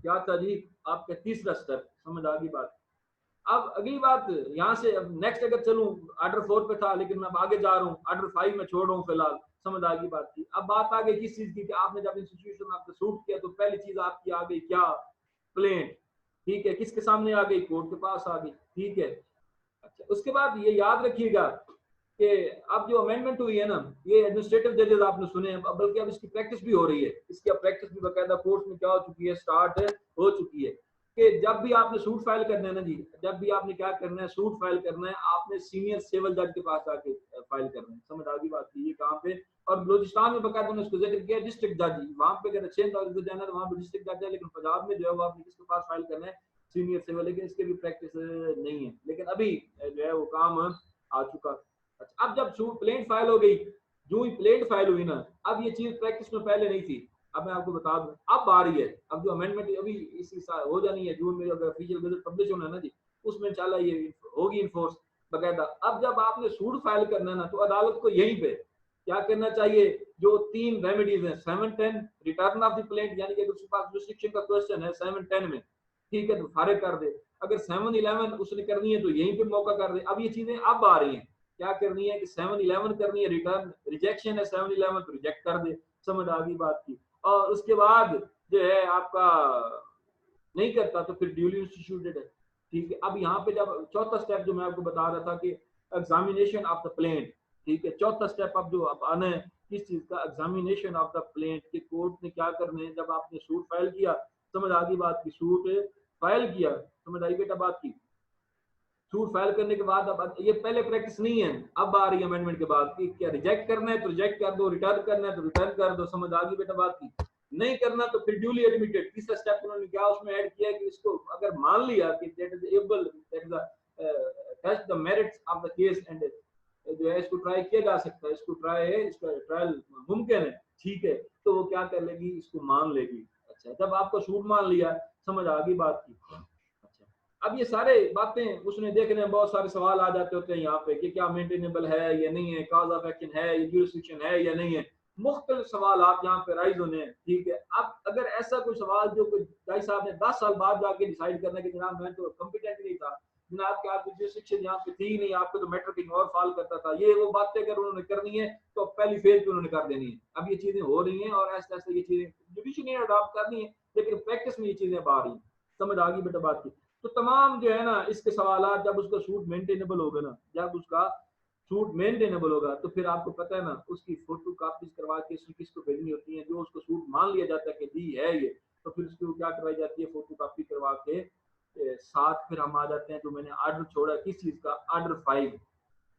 क्या था जी आपका तीसरा स्टेप, समझ आ गई बात। अब अगली बात यहाँ से, अब नेक्स्ट अगर चलूं, ऑर्डर 4 पे था लेकिन मैं अब आगे जा रहा हूँ, ऑर्डर 5 में छोड़ रहा हूँ फिलहाल, समझ आ गई बात की। अब बात आ गई किस चीज की कि आपने जब इंस्टीट्यूशन में आपने सूट किया तो पहली चीज आपकी आ गई क्या, प्लेन, ठीक है, किसके सामने आ गई, कोर्ट के पास आ गई, ठीक है। अच्छा, उसके बाद ये याद रखिएगा कि अब जो अमेंडमेंट हुई है ना, ये एडमिनिस्ट्रेटिव जजेस आपने सुने हैं, बल्कि अब इसकी प्रैक्टिस भी हो रही है, इसकी अब प्रैक्टिस भी बाकायदा कोर्ट में क्या हो चुकी है, स्टार्ट हो चुकी है कि जब भी आपने सूट फाइल करना है ना जी, जब भी आपने क्या करना है, सूट फाइल करना है, आपने सीनियर सिविल जज के पास आके फाइल करना है, समझ आ गई बात की। ये कहाँ पे, और बलूचिस्तान में बाकायदा उन्होंने इसको जिक्र किया डिस्ट्रिक्ट जज, वहां पे अगर चेंज जाना है वहां पे डिस्ट्रिक्ट जज है, लेकिन पंजाब में जो है वो आपने किसके पास फाइल करना है, सीनियर सिविल, लेकिन इसके भी प्रैक्टिस नहीं है, लेकिन अभी जो है वो काम आ चुका। अच्छा, अब जब प्लेन फाइल हो गई, जो ही प्लेन फाइल हुई ना, अब ये चीज प्रैक्टिस में पहले नहीं थी, अब मैं आपको बता दूं अब आ रही है। अब जो अमेंडमेंट अभी इसी साल हो जानी है, जून में अगर ऑफिशियल गजट पब्लिश होना है ना जी, उसमें इंशाल्लाह ये होगी इन्फोर्स बकायदा। अब जब आपने सूट फाइल करना है ना, तो अदालत को यहीं पे क्या करना चाहिए, जो 3 रेमेडीज हैं, 7-10 रिटर्न ऑफ द प्लेंट, यानी कि अगर उसके पास जुरिस्डिक्शन का क्वेश्चन है 7-10 में, ठीक है, तो फारिग कर दे। अगर 7-11 उसने करनी है तो यहीं पे मौका कर दे। अब ये चीजें अब आ रही हैं, क्या करनी है कि 7-11 करनी है, रिटर्न रिजेक्शन है 7-11 तो रिजेक्ट कर दे, समझ आ गई बात की। और उसके बाद जो है आपका नहीं करता तो फिर ड्यूली इंस्टीट्यूटेड है, ठीक है। अब यहाँ पे जब चौथा स्टेप जो मैं आपको बता रहा था कि एग्जामिनेशन ऑफ द प्लेंट, ठीक है, चौथा स्टेप अब जो अब आना है किस चीज का, एग्जामिनेशन ऑफ द प्लेंट, के कोर्ट ने क्या करना है, जब आपने सूट फाइल किया, समझ आ गई बात की, सूट फाइल किया, समझ आई बेटा बात की, सूट फाइल करने के बाद अब ये पहले प्रैक्टिस नहीं है, अब आ रही है अमेंडमेंट के बाद कि क्या रिजेक्ट करना है तो रिजेक्ट कर दो, रिटर्न करना है तो रिटर्न कर दो, समझ आ गई बेटा बात की। नहीं करना तो फिर ड्यूली एडमिटेड, तीसरा स्टेप उन्होंने क्या उसमें ऐड किया कि इसको अगर मान लिया कि that is able, that is test the merits of the case and जो है इसको ट्राई किया जा सकता है, इसको ट्राई है, इसका ट्रायल मुमकिन है, ठीक है, तो वो क्या कर लेगी, इसको मान लेगी। अच्छा, जब आपको सूट मान लिया, समझ आ गई बात की। अच्छा, अब ये सारे बातें उसने देखने में बहुत सारे सवाल आ जाते होते हैं यहाँ पे कि क्या मेंटेनेबल है या नहीं है, कॉज ऑफ एक्शन है, यूरिसडिक्शन है या नहीं है, मुख्तलिफ सवाल आप यहाँ पे राइज होने हैं, ठीक है। अब अगर ऐसा कोई सवाल जो कोई भाई साहब ने 10 साल बाद जाके डिसाइड करना कि जनाब मैं तो कॉम्पिटेंट नहीं था, जनाब क्या आपकी यूरिसडिक्शन यहाँ पे थी नहीं, आपको तो मैटर कहीं और फॉल करता था, ये वो बातें अगर उन्होंने करनी है तो पहली फेज पे उन्होंने कर देनी है। अब ये चीजें हो रही हैं और ऐसे ऐसे ये चीजें जुडिशरी ने अडॉप्ट करनी है, लेकिन प्रैक्टिस में ये चीजें अब आ रही हैं, समझ आ गई बेटा बात की। तो तमाम जो है ना इसके सवाल, जब उसका सूट मेंटेनेबल होगा ना, जब उसका सूट मेंटेनेबल होगा तो फिर आपको पता है ना उसकी फोटो कापीज करवा के किसको भेजनी होती है, जो उसको सूट मान लिया जाता है कि दी है ये, तो फिर उसको क्या करवाई जाती है, फोटो कापी करवा के साथ फिर हम आ जाते हैं जो मैंने ऑर्डर छोड़ा किस चीज का, ऑर्डर 5,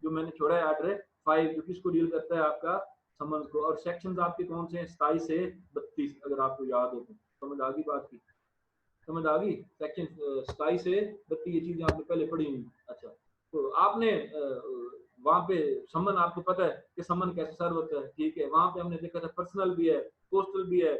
जो मैंने छोड़ा है ऑर्डर 5, जो किसको डील करता है, आपका समन्स को। और सेक्शंस आपके कौन से हैं, 27 से 32, अगर आपको याद हो तो, समझ आ गई बात की, समझ आ गई। सेक्शन 27 से 32 ये चीजें आपने पहले पढ़ी हुई। अच्छा, तो आपने वहां पे समन, आपको पता है कि समन कैसे सर्व होता है, ठीक है, वहां पे हमने देखा था पर्सनल भी है, पोस्टल भी है,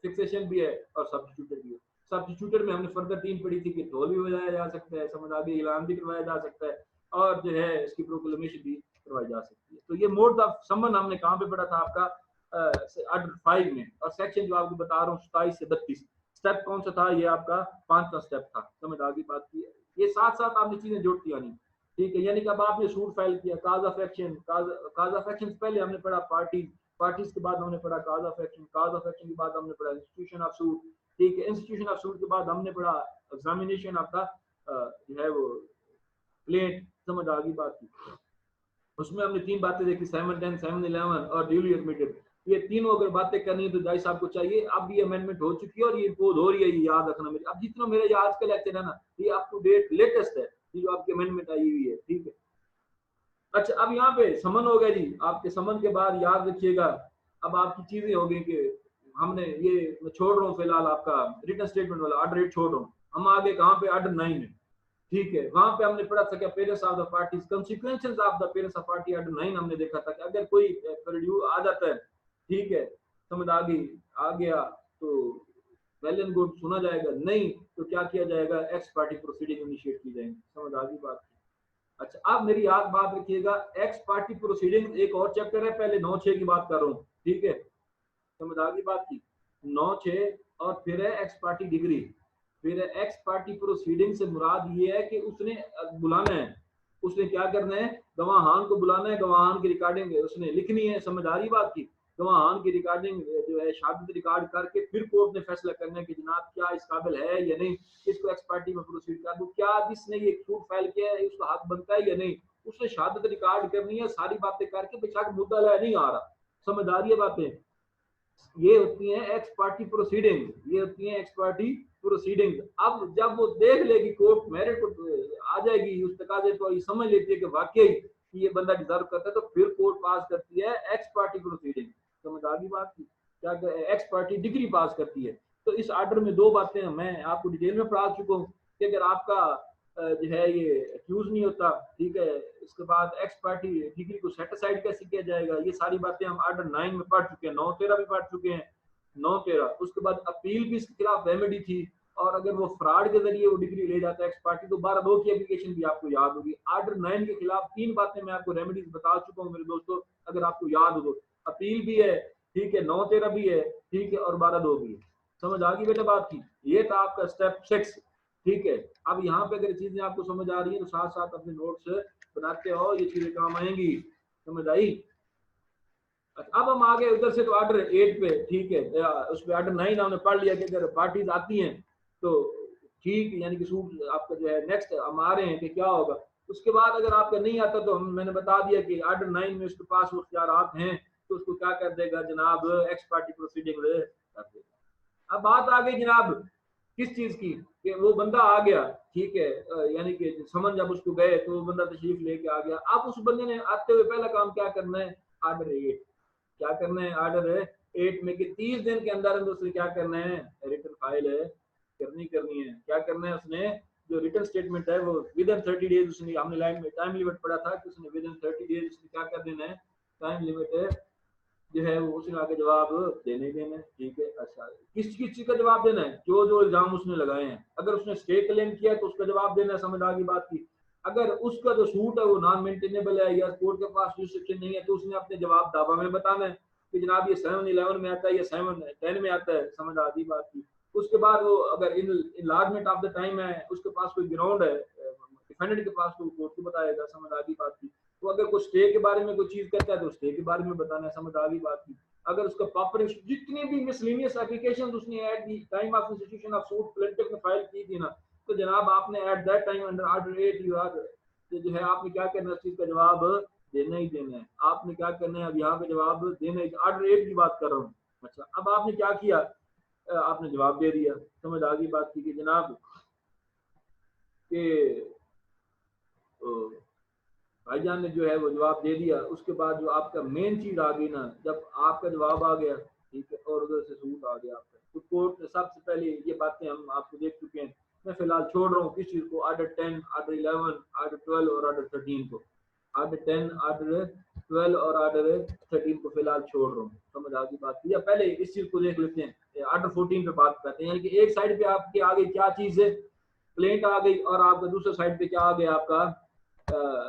फिक्सेशन भी है और सब्स्टिट्यूटेड भी है। सब्स्टिट्यूटेड में हमने फर्दर 3 पढ़ी थी कि ढोल भी बजाया जा सकता है, समझ आ गई, ऐलान भी करवाया जा सकता है और जो है इसकी प्रोक्लेमेशन भी करवाई जा सकती है। तो ये मोड ऑफ समन हमने कहाँ पे पढ़ा था आपका ऑर्डर 5 में, और सेक्शन जो आपको बता रहा हूँ 27 से 32, स्टेप कौन सा था, ये आपका 5वां स्टेप था, समझ आ गई बात की। ये साथ साथ आपने चीजें जोड़ती आनी, ठीक है, यानी कि अब आपने सूट फाइल किया, cause of action, cause of action पहले हमने पढ़ा पार्टी, पार्टीज के बाद हमने पढ़ा cause of action, cause of action के बाद हमने पढ़ा इंस्टीट्यूशन ऑफ सूट, ठीक है, इंस्टीट्यूशन ऑफ सूट के बाद हमने पढ़ा एग्जामिनेशन ऑफ द जो है वो प्लेट, समझ आ गई बात की। उसमें हमने 3 बातें देखी, 7-10, 7-11 और ड्यूली एडमिटेड। ये तीनों अगर बातें करनी है तो जाहिर साहब को चाहिए, अब ये अमेंडमेंट हो चुकी है और ये इम्पोज हो रही है, ये याद रखना मेरे। अब जितना मेरे आज का लेक्चर है ना, ये अप टू डेट लेटेस्ट है, ये जो आपकी अमेंडमेंट आई हुई है, ठीक है। अच्छा, अब यहाँ पे समन हो गया जी, आपके समन के बाद याद रखिएगा अब आपकी चीजें हो गई कि हमने ये, मैं छोड़ रहा हूँ फिलहाल आपका रिटन स्टेटमेंट वाला ऑर्डर 8 छोड़ रहा हूँ, हम आगे कहाँ पे ऑर्डर 9 में, ठीक है, वहां पे हमने पढ़ा था कि parents of the parties, consequences of the parents of party order 9 हमने देखा था कि अगर कोई प्रोड्यू आ जाता है, ठीक है, समझ आ गई, आ गया तो वेल एंड गुड सुना जाएगा, नहीं तो क्या किया जाएगा, एक्स पार्टी प्रोसीडिंग इनिशिएट की जाएंगी, समझ आ गई बात। अच्छा, अब मेरी याद बात रखिएगा, एक्स पार्टी प्रोसीडिंग एक और चैप्टर है, पहले 9-6 की बात कर रहा हूँ, ठीक है, समझ आ गई बात की, 9-6 और फिर है एक्स पार्टी डिग्री, फिर एक्स पार्टी प्रोसीडिंग से मुराद ये है कि उसने बुलाना है, उसने क्या करना है, गवाहान को बुलाना है, गवाहान की रिकॉर्डिंग उसने लिखनी है, समझ आ रही बात की, गवाहान की रिकॉर्डिंग जो है शहादत रिकॉर्ड करके फिर कोर्ट ने फैसला करना है कि जनाब क्या इस काबिल है या नहीं, इसको एक्स पार्टी में प्रोसीड कर दूं, क्या जिसने ये सूट फाइल किया है उसका हक बनता है या नहीं, उसने शहादत रिकॉर्ड करनी है, सारी बातें करके बेशक मुद्दा नहीं आ रहा, समझ आ रही है बातें, ये होती है एक्स पार्टी प्रोसीडिंग, ये होती है एक्स पार्टी प्रोसीडिंग। अब जब वो देख लेगी कोर्ट मेरिट आ जाएगी उस तकाजे को, ये समझ लेती है कि वाकई ये बंदा डिजर्व करता है, तो फिर कोर्ट पास करती है एक्स पार्टी प्रोसीडिंग, समझ आ गई बात की, क्या एक्स पार्टी डिग्री पास करती है। तो इस ऑर्डर में दो बातें मैं आपको डिटेल में पढ़ा चुका हूँ कि अगर आपका जो है ये एक्यूज नहीं होता, ठीक है, इसके बाद एक्स पार्टी डिग्री को सेटिसाइड कैसे किया जाएगा, ये सारी बातें हम ऑर्डर 9 में पढ़ चुके हैं, 9-13 भी पढ़ चुके हैं, 9-13। उसके बाद अपील भी इसके खिलाफ रेमेडी थी, और अगर वो फ्रॉड के जरिए वो डिग्री ले जाता है एक्स पार्टी तो 12(2) की एप्लीकेशन भी आपको याद होगी। ऑर्डर 9 के खिलाफ 3 बातें मैं आपको रेमेडीज बता चुका हूँ मेरे दोस्तों, अगर आपको याद हो तो, अपील भी है, ठीक है, 9-13 भी है, ठीक है, और 12(2) भी है, समझ आ गई बेटा बात की। ये था आपका स्टेप 6, ठीक है। अब यहाँ पे अगर चीजें आपको समझ आ रही है तो साथ साथ अपने नोट्स बनाते हो, ये चीजें काम आएंगी, समझ आई। अब हम आ गए उधर से तो ऑर्डर 8 पे, ठीक है, उस पे ऑर्डर 9 हमने पढ़ लिया कि अगर पार्टीज आती हैं तो ठीक, यानी कि सूट आपका जो है नेक्स्ट हम आ रहे हैं कि क्या होगा। उसके बाद अगर आपका नहीं आता तो मैंने बता दिया कि ऑर्डर 9 में उसके पास वो इख्तियारात हैं, तो उसको क्या कर देगा जनाब, एक्स पार्टी प्रोसीडिंग कर देगा। अब बात आ गई जनाब किस चीज की, कि वो बंदा आ गया, ठीक है, यानी कि समन जब उसको गए तो वो बंदा तशरीफ लेके आ गया। अब उस बंदे ने आते हुए पहला काम क्या करना है, ऑर्डर 8, क्या करना है, ऑर्डर 8 में कि 30 दिन के अंदर अंदर उसने क्या करना है, रिटर्न फाइल करनी है, क्या करना है उसने, जो रिटर्न स्टेटमेंट है वो विद इन 30 डेज, उसने हमने लाइन में टाइम लिमिट पढ़ा था कि उसने विद इन 30 डेज उसने क्या कर देना है, टाइम लिमिट जो है वो उसने आगे जवाब देने देना है, ठीक है। अच्छा, किस किस चीज का जवाब देना है, जो जो इल्जाम उसने लगाए हैं, अगर उसने स्टे क्लेम किया तो उसका जवाब देना है, समझ आ गई बात की। अगर उसका जो सूट है वो नॉन मेंटेनेबल है या कोर्ट के पास रिस्ट्रिक्शन नहीं है तो उसने अपने जवाब दावा में बताना है कि जनाब ये 7-11 में आता है या 7-10 में आता है, समझ आ गई बात की। उसके बाद वो अगर इनलार्जमेंट ऑफ द टाइम है, उसके पास कोई ग्राउंड है डिफेंडेंट के पास, तो कोर्ट को बताएगा, समझ आ गई बात की। तो अगर कोई स्टे के बारे में कोई चीज करता है तो स्टे के बारे में बताना है, समझ आ गई बात की। अगर उसका प्रॉपर जितनी भी मिसलेनियस एप्लीकेशन उसने at the time of institution of suit plaintiff ने फाइल की थी ना, तो जनाब आपने at that time under order 8 you are जो है आपने क्या करना है, उस चीज का जवाब देना ही देना है, आपने क्या करना है, अब यहाँ पे जवाब देना ही, ऑर्डर 8 की बात कर रहा हूँ। अच्छा, अब आपने क्या किया, आपने जवाब दे दिया, समझ आ गई बात की कि जनाब के भाईजान ने जो है वो जवाब दे दिया। उसके बाद जो आपका मेन चीज आ गई ना, जब आपका जवाब आ गया, ठीक है, और उधर से सूट आ गया आपका, तो कोर्ट ने सबसे पहले ये बातें हम आपको देख चुके हैं, मैं फिलहाल छोड़ रहा हूँ किस चीज को, ऑर्डर 10, ऑर्डर 11, ऑर्डर 12 और ऑर्डर 13 को, ऑर्डर 10, ऑर्डर 12 और ऑर्डर 13 को फिलहाल छोड़ रहा हूँ, समझ आ गई बात। या पहले इस चीज को देख लेते हैं, ऑर्डर 14 पे बात करते हैं, यानी कि एक साइड पे आपकी आ गई क्या चीज है, प्लेंट आ गई, और आपका दूसरे साइड पे क्या आ गया, आपका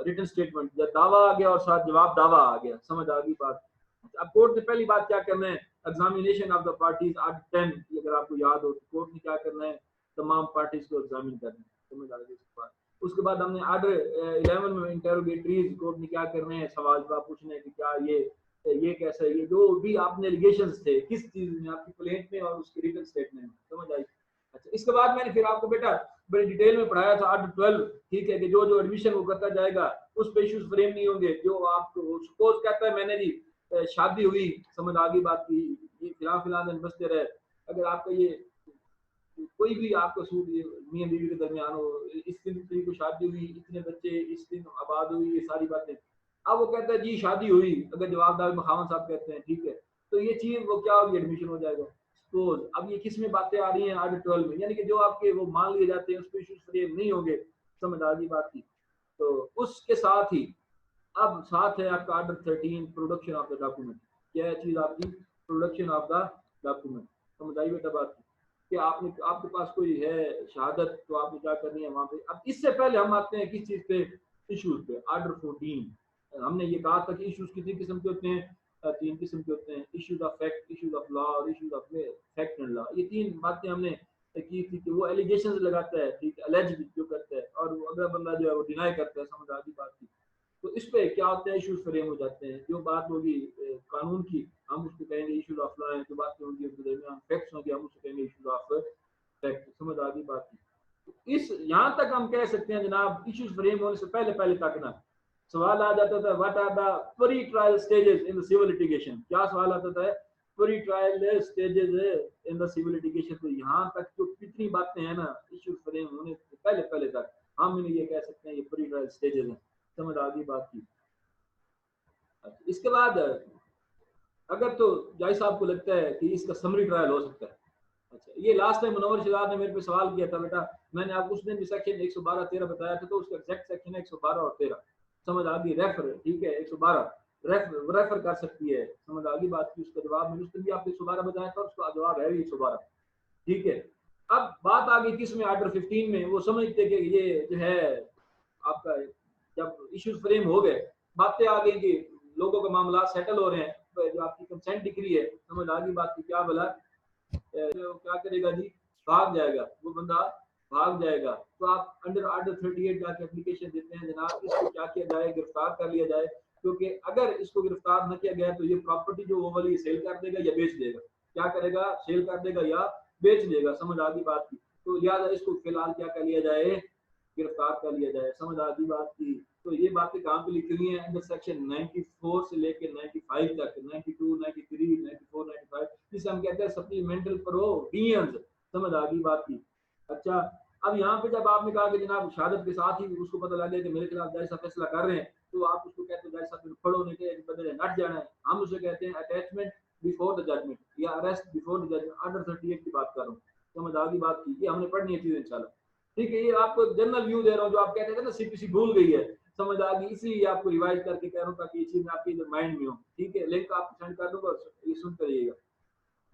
रिटन स्टेटमेंट, जब दावा आ गया और साथ जवाब दावा आ गया, समझ आ गई बात। अब कोर्ट ने पहली बात क्या करना है, examination of the parties, order 10 अगर आपको याद हो तो कोर्ट ने क्या करना है, तमाम पार्टीज को एग्जामिन करना है, समझ आ गई इसके बाद। उसके बाद हमने ऑर्डर 11 में इंटेरोगेटरीज, कोर्ट ने क्या करना है, सवाल जवाब पूछने कि क्या ये कैसा है, ये जो भी आपने एलिगेशंस थे किस चीज में, आपकी प्लेंट में और उसके रिटन स्टेटमेंट में, समझ आई। अच्छा, इसके बाद मैंने फिर आपको बेटा बड़ी डिटेल में पढ़ाया था ऑर्डर 12, ठीक है, कि जो जो एडमिशन वो करता जाएगा उस पे इश्यूज फ्रेम नहीं होंगे, जो आपको सपोज कहता है मैंने जी शादी हुई, समझ आ गई बात की, ये फिलहाल बसते रहे, अगर आपका ये कोई भी आपका सूट मियां बीवी के दरमियान हो, इस दिन को शादी हुई, इतने बच्चे इस दिन आबाद हुई, ये सारी बातें, अब वो कहता है जी शादी हुई, अगर जवाबदार मखावन साहब कहते हैं, ठीक है, तो ये चीज वो क्या होगी, एडमिशन हो जाएगा सपोज। अब ये किस में बातें आ रही हैं, ऑर्डर 12 में, यानी कि जो आपके वो मान लिए जाते हैं उस पर इश्यूज फ्रेम नहीं होंगे, समझ आ गई बात की। तो उसके साथ ही अब साथ है आपका order 13, production of the document, क्या है चीज आपकी, प्रोडक्शन ऑफ द डॉक्यूमेंट, समझ आई बेटा बात की, कि आपने आपके पास कोई है शहादत तो आपने क्या करनी है वहां पे। अब इससे पहले हम आते हैं किस चीज पे, इश्यूज पे, ऑर्डर 14। हमने ये कहा था कि इश्यूज कितनी किस्म के होते हैं, 3 किस्म के होते हैं, issues of fact, issues of law और issues of fact and law, ये 3 बातें हमने की थी कि वो एलिगेशन लगाता है, ठीक है, एलिज जो करता है, और वो अगला बंदा जो है वो डिनाई करता है, समझ आ गई बात की। तो इस पे क्या होते हैं, इश्यूज फ्रेम हो जाते हैं। जो बात होगी कानून की, हम उसको कहेंगे इश्यूज ऑफ लॉ है। जो बातें होंगी उनके दरमियान फैक्ट्स होंगे, हम उसको कहेंगे इश्यूज ऑफ फैक्ट। समझ आ गई बात की। तो इस यहाँ तक हम कह सकते हैं जनाब, इश्यूज फ्रेम होने से पहले पहले तक ना सवाल आ जाता था, what are the pre trial stages in the civil litigation. क्या सवाल आता था, pre trial stages in the civil litigation. तो यहाँ तक जो कितनी बातें हैं ना इश्यूज फ्रेम होने से पहले पहले तक, हम इन्हें ये कह सकते हैं ये प्री ट्रायल स्टेजेस हैं। समझ आ गई बात की। इसके बाद अगर तो जाय साहब को लगता है कि इसका समरी ट्रायल हो सकता है, अच्छा, ये लास्ट टाइम मुनव्वर शहजाद ने मेरे पे सवाल किया था, बेटा मैंने आपको उस दिन भी सेक्शन 112 13 बताया था, तो उसका एग्जैक्ट सेक्शन है 112 और 13। समझ आ गई, रेफर, ठीक है, 112 रेफर कर सकती है। समझ आ गई बात की। उसका जवाब मैंने उस दिन भी आपको 112 बताया था, उसका जवाब है 112, ठीक है। अब बात आ गई किस में, आर्डर 15 में। वो समझते कि ये जो है आपका, जब इश्यूज फ्रेम हो गए, बातें आ गई कि लोगों के मामला सेटल हो रहे हैं, तो जो आपकी कंसेंट डिक्री है, समझ आ गई बात की, क्या बोला, क्या करेगा जी, भाग जाएगा वो बंदा, भाग जाएगा। तो आप अंडर आर्डर 38 जाके एप्लीकेशन देते हैं, जनाब इसको क्या किया जाए, गिरफ्तार कर लिया जाए, क्योंकि अगर इसको गिरफ्तार न किया गया तो ये प्रॉपर्टी जो वो वाली सेल कर देगा या बेच देगा। क्या करेगा, सेल कर देगा या बेच देगा। समझ आ गई बात की। तो लिहाजा इसको फिलहाल क्या कर लिया जाए, गिरफ्तार कर लिया जाए। समझ आ गई बात की। तो ये बातें कहाँ पे लिखी हुई हैं, अंडर सेक्शन 94 से लेके 95 तक, 92, 93, 94, 95, जिसे हम कहते हैं सप्लीमेंटल प्रोविजंस। समझ आ गई बात की। अच्छा, अब यहाँ पे जब आपने कहा कि जनाब शहादत के साथ ही उसको पता लग गया कि मेरे खिलाफ जायज फैसला कर रहे हैं, तो आप उसको कहते हैं जायज साहब पढ़ो नहीं के बदले नट जाना है। हम उसे कहते हैं अटैचमेंट बिफोर द जजमेंट या arrest before the judgement. Order 38 की बात कर रहा हूँ। समझ आ गई बात की। ये हमने पढ़नी है चीज इंशाल्लाह, ठीक है। ये आपको जनरल व्यू दे रहा हूँ, जो आप कहते थे ना सीपीसी भूल गई है, समझ आ गई, इसलिए आपको रिवाइज करके कह रहा हूँ ताकि ये चीज आपके माइंड में हो, ठीक है। लिंक आपको सेंड कर दूंगा, ये सुनते रहिएगा।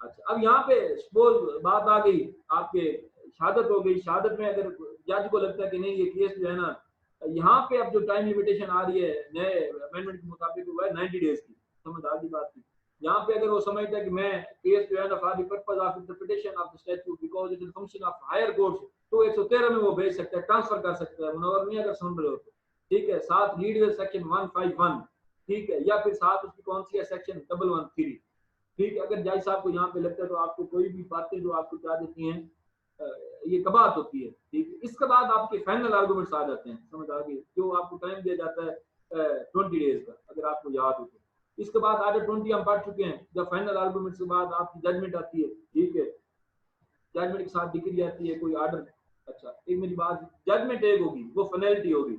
अच्छा, अब यहाँ पे सपोज बात आ गई आपके, शहादत हो गई। शहादत में अगर जज को लगता है कि नहीं ये केस जो है ना, यहाँ पे अब जो टाइम लिमिटेशन आ रही है नए अमेंडमेंट के मुताबिक वो है 90 डेज की। समझ आ गई बात की। यहाँ पे अगर वो समझता है कि मैं केस जो है ना for the purpose of interpretation of the statute because it is function of higher courts, तो 113 में वो भेज सकता है, ट्रांसफर कर सकता है। मुनव्वर नहीं अगर सुन रहे हो तो, ठीक है। साथ लीड विद सेक्शन 151, ठीक है, या फिर साथ उसकी कौन सी है, सेक्शन 113, ठीक है। अगर जज साहब को यहाँ पे लगता है तो आपको कोई भी बातें जो आपको क्या देती हैं, ये कबात होती है, ठीक है। इसके बाद आपके फाइनल आर्गूमेंट्स आ जाते हैं। समझ आ गई, जो आपको टाइम दिया जाता है 20 डेज का, अगर आपको याद हो तो। इसके बाद आर्डर 20 हम पढ़ चुके हैं। जब फाइनल आर्गूमेंट्स के बाद आपकी जजमेंट आती है, ठीक है, जजमेंट के साथ डिग्री आती है, कोई आर्डर। अच्छा, एक मेरी बात, जजमेंट एक होगी वो फाइनलिटी होगी,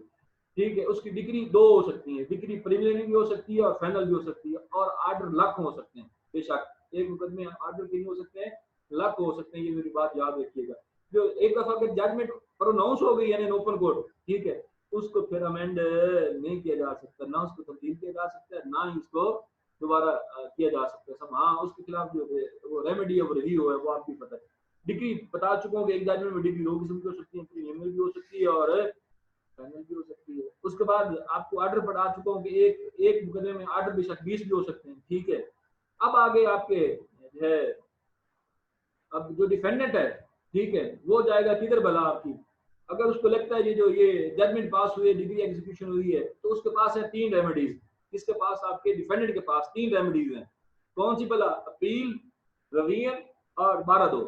ठीक है। उसकी डिग्री दो हो सकती है, डिग्री प्रिलिमिनरी भी हो सकती है और फाइनल भी हो सकती है, और आर्डर लाख हो सकते हैं बेशक। एक मुकदमे आर्डर के नहीं हो सकते हैं, लाख हो सकते हैं, ये मेरी बात याद रखिएगा। जो एक दफा अगर जजमेंट प्रोनाउंस हो गई यानी ओपन कोर्ट, ठीक है, उसको फिर अमेंड नहीं किया जा सकता, ना उसको तब्दील किया जा सकता है, ना ही उसको दोबारा किया जा सकता है। हाँ, उसके खिलाफ जो वो रेमेडी ऑफ रिव्यू है वो आपको पता है। डिग्री बता चुका हूँ कि एक जजमेंट में डिग्री दो किस्म की हो सकती है, प्रीलिमिनरी भी हो सकती है और फाइनल भी हो सकती है। उसके बाद आपको आर्डर पढ़ा चुका हूँ कि एक एक मुकदमे में आर्डर बेशक 20 भी हो सकते हैं, ठीक है। अब आगे आपके जो है, अब जो डिफेंडेंट है, ठीक है, वो जाएगा किधर भला आपकी, अगर उसको लगता है जो ये जजमेंट पास हुई है, डिग्री एग्जीक्यूशन हुई है, तो उसके पास है 3 रेमेडीज। इसके पास आपके डिफेंडेंट के पास 3 रेमेडीज हैं। कौन सी भला, अपील, रवियन और 12(2),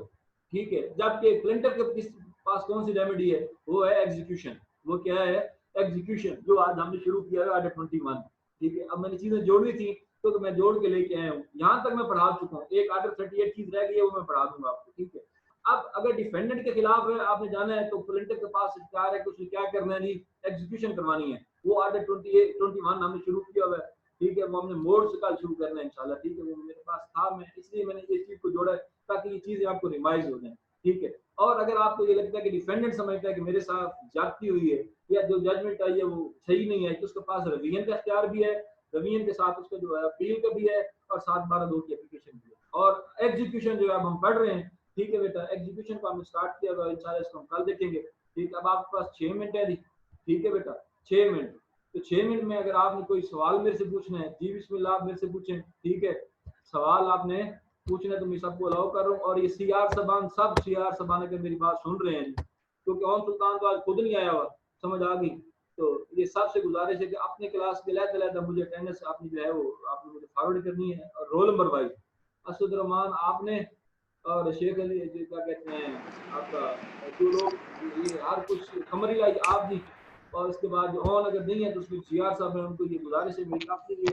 ठीक है। जबकि प्लेंटिफ के पास कौन सी रेमेडी है, वो है एग्जीक्यूशन। वो क्या है, एग्जीक्यूशन, जो आज हमने शुरू किया है आर्डर 21, ठीक है। अब मैंने चीजें जोड़नी थी तो मैं जोड़ के लेके आया हूँ। यहाँ तक मैं पढ़ा चुका हूँ, एक आर्डर 38 चीज रह गई है, वो मैं पढ़ा दूंगा आपको, ठीक है। अब अगर डिफेंडेंट के खिलाफ है, आपने जाना है तो प्लेंटिफ के पास इख्तियार है कि उसने क्या करना है, नहीं एग्जीक्यूशन करवानी है। वो आर्डर 21 हमने शुरू किया हुआ है, ठीक है। वो हमने मोड से कल शुरू करना है इंशाल्लाह, ठीक है। वो मेरे पास था, मैं इसलिए मैंने ये चीज को जोड़ा ताकि ये चीजें आपको रिवाइज हो जाए, ठीक है। और अगर आपको ये लगता है कि डिफेंडेंट समझता है कि मेरे साथ ज्यादती हुई है या जो जजमेंट आई है वो सही नहीं है, तो उसके पास रवियन का इख्तियार भी है, रवियन के साथ उसका जो है अपील का भी है, और 7/12 की एप्लीकेशन भी है। और एग्जीक्यूशन जो है अब हम पढ़ रहे हैं, ठीक है बेटा। एग्जीक्यूशन को हमने स्टार्ट किया हुआ, इंशाल्लाह इसको हम कल देखेंगे, ठीक। अब आपके पास 6 मिनट है, ठीक है बेटा, 6 मिनट। तो 6 मिनट में अगर आपने कोई सवाल मेरे से पूछना है, जी बिस्मिल्लाह आप मेरे से पूछें, ठीक है। सवाल आपने पूछना तो मैं सबको अलाउ कर रहा हूँ। और ये सीआर सबान, सब सीआर सबान अगर मेरी बात सुन रहे हैं, क्योंकि ओम सुल्तान तो आज खुद नहीं आया हुआ, समझ आ गई। तो ये सबसे गुजारिश है कि अपने क्लास के अलग-अलग मुझे अटेंडेंस अपनी जो है वो आपने मुझे फॉरवर्ड करनी है। और roll number wise Asad Rahman आपने और शेख अली जी क्या कहते हैं आपका, जो लोग ये हर कुछ खमरी लाई आप जी, और इसके बाद जो ऑन अगर नहीं है तो उसकी जीआर साहब है, उनको ये गुजारिश है मेरी आपसे, ये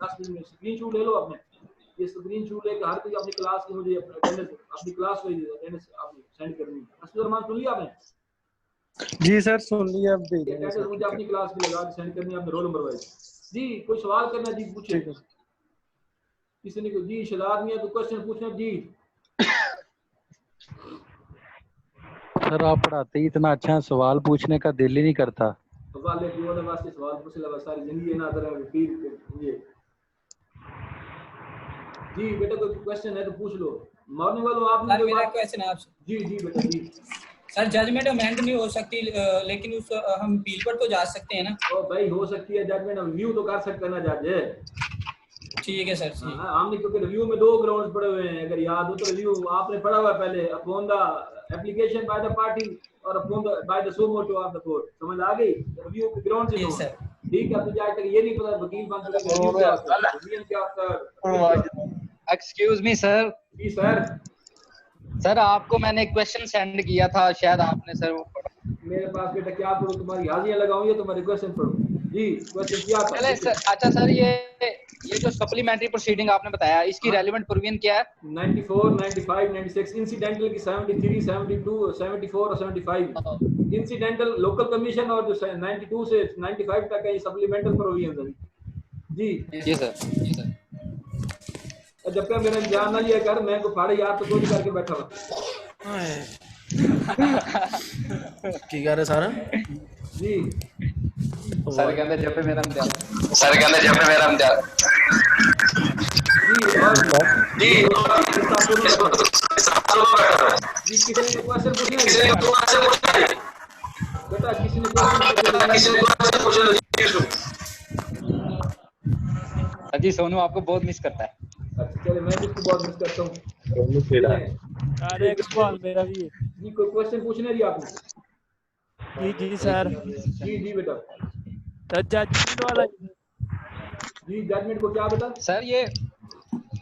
10 मिनट में स्क्रीन शॉट ले लो आपने, ये स्क्रीन शॉट लेकर हर कोई अपनी क्लास की मुझे अटेंडेंस अपनी क्लास वाइज अटेंडेंस आपने सेंड करनी है। असद रहमान सुन लिया आपने? जी सर सुन लिया, अब भेज देंगे अटेंडेंस मुझे अपनी क्लास की लगा के सेंड करनी है अपने रोल नंबर वाइज। जी कोई सवाल करना जी पूछे, किसी ने जी शराब नहीं है तो क्वेश्चन पूछना जी। सर आप पढ़ाते ही इतना अच्छा, सवाल पूछने का दिल ही नहीं करता। सवाल है जो वास्ते सवाल पूछ ले, सारी जिंदगी ना तरह रिपीट ये। जी बेटा कोई क्वेश्चन है तो पूछ लो। मॉर्निंग वालों आपने सर मेरा क्वेश्चन है आपसे। जी जी बेटा जी। सर जजमेंट अमेंड नहीं हो सकती, लेकिन उस हम अपील पर तो जा सकते हैं ना? ओ भाई हो सकती है, जजमेंट रिव्यू तो कर सकते हैं ना जज। ठीक है सर। ठीक है हमने क्योंकि रिव्यू में 2 ग्राउंड्स पड़े हुए हैं, अगर याद हो तो रिव्यू आपने पढ़ा हुआ पहले, upon the application by the party और upon the by the suo motu of the court, समझ आ गई? रिव्यू के ग्राउंड से सर ठीक है। तुझे आज तक ये नहीं पता वकील बन चुके रिव्यू क्या होता है, रिव्यू क्या होता है? Excuse me sir. जी सर। सर आपको मैंने एक क्वेश्चन सेंड किया था, शायद आपने सर वो पढ़ा। मेरे पास बेटा क्या पढ़ूं, तुम्हारी हाजिरियां लगाऊं या तुम्हारे क्वेश्चन पढ़ूं? जी क्वेश्चन क्या था? चले सर। अच्छा सर ये जो सप्लीमेंट्री प्रोसीडिंग आपने बताया, इसकी रेलेवेंट प्रोविजन क्या है? 94, 95, 96 इंसिडेंटल की 73, 72, 74 और 75 इंसिडेंटल लोकल कमीशन, और जो 92 से 95 तक है ये सप्लीमेंटल प्रोविजन है जी। जी सर। जब तक मेरा इंतजाम ना लिया कर, मैं को फाड़े यार तो कोई करके बैठा हुआ की कह रहे सारा जी। सर कहते जब पे मेरा इम्तिहान जी किसी ने क्वेश्चन पूछना बेटा, किसी ने क्वेश्चन पूछना जी। सोनू आपको बहुत मिस करता है। अच्छा चलिए, मैं भी इसको बहुत मिस करता हूँ। अरे एक सवाल मेरा भी है जी कोई क्वेश्चन पूछना जी आपने? जी सर। जी बेटा। तो जजमेंट वाला जी जजमेंट को क्या बेटा? सर ये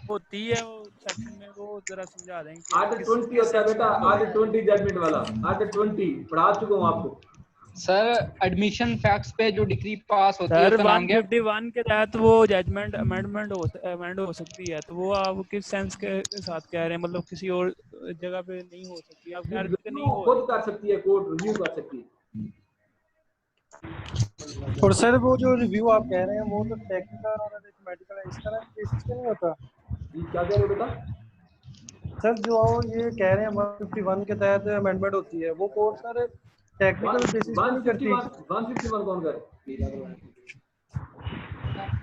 होती है वो सेक्शन में, वो जरा समझा देंगे। आर्टिकल 20 होता है बेटा, आर्टिकल 20 जजमेंट वाला, आर्टिकल 20 पढ़ा चुका हूँ आपको। सर एडमिशन फैक्ट्स पे जो डिग्री पास होती है सर उसका नाम क्या है? 151 के तहत वो जजमेंट अमेंड हो सकती है, तो वो आप किस सेंस के साथ कह रहे हैं? मतलब किसी और जगह पे नहीं हो सकती? आप कह रहे हैं नहीं हो खुद कर सकती है, कोर्ट रिव्यू कर सकती है। और सर वो जो रिव्यू आप कह रहे हैं वो तो टेक्निकल और मैथमेटिकल है, इस तरह केसेस पे नहीं होता? जी क्या कह रहे हो बेटा? सर जो ये कह रहे हैं 151 के तहत अमेंडमेंट होती है, वो कोर्ट सर टेक्निकल बेसिस पे नहीं करती? 151 कौन कर?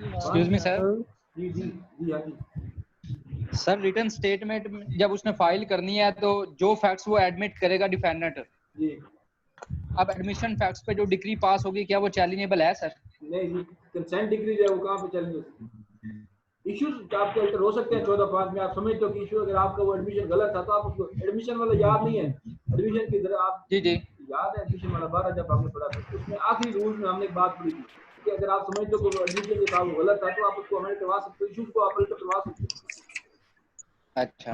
Excuse me sir. जी जी जी हाँ जी। सर रिटन स्टेटमेंट जब उसने फाइल करनी है तो जो फैक्ट्स वो एडमिट करेगा डिफेंडेंट जी। अब एडमिशन फैक्ट्स पे जो डिग्री पास होगी क्या वो चैलेंजेबल है सर? नहीं जी, कंसेंट डिग्री जो है वो कहाँ पे चैलेंज? इश्यूज आपके अल्टर हो सकते हैं 14/5 में। आप समझते हो कि इशू अगर आपका वो एडमिशन गलत था तो आप उसको एडमिशन वाला याद नहीं है, एडमिशन की तरह आप जी याद है एडमिशन वाला 12 जब आपने पढ़ा था उसमें आखिरी रूल में हमने एक बात पढ़ी थी कि अगर आप समझते हो कि एडमिशन जो था वो गलत था तो आप उसको अमेंड करवा सकते हो, इशूज को आप अल्टर करवा सकते हो। अच्छा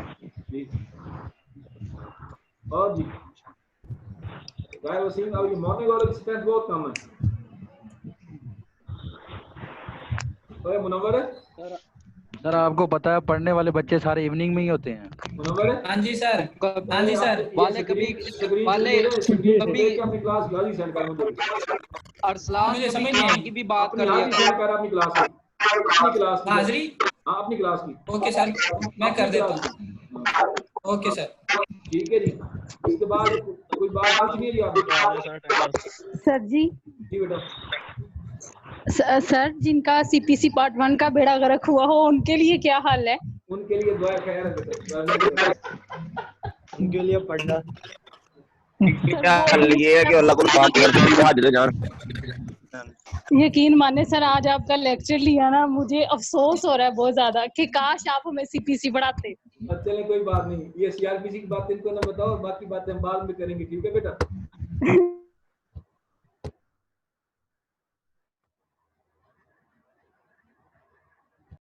जी। और जी गाय वसीम, अब ये मॉर्निंग वालों की स्ट्रेंथ बहुत कम है। ओए मुनव्वर है सर आपको पता है पढ़ने वाले बच्चे सारे इवनिंग में ही होते हैं। मुनव्वर है? हाँ जी सर। हाँ जी सर। वाले कभी अपनी क्लास गाली सेंड कर मुझे। अरसलान मुझे समझ कभी नहीं काम की भी बात कर लिया सेंड कर अपनी क्लास की, अपनी क्लास की हाजिरी। हाँ अपनी क्लास की। ओके सर मैं कर देता हूँ। ओके सर ठीक है जी। इसके बाद कोई बात पूछनी है जी आपने? सर जी बेटा। सर जिनका सीपीसी पार्ट 1 का बेड़ा गर्क हुआ हो उनके लिए क्या हाल है? उनके लिए दुआ खैर है, उनके लिए पढ़ना यकीन माने सर, आज आपका लेक्चर लिया ना, मुझे अफसोस हो रहा है बहुत ज्यादा कि काश आप हमें सीपीसी पढ़ाते। चले कोई बात नहीं, ये सीआरपीसी की बात इनको ना बताओ, बाकी बातें हम बाद में करेंगे, ठीक है बेटा।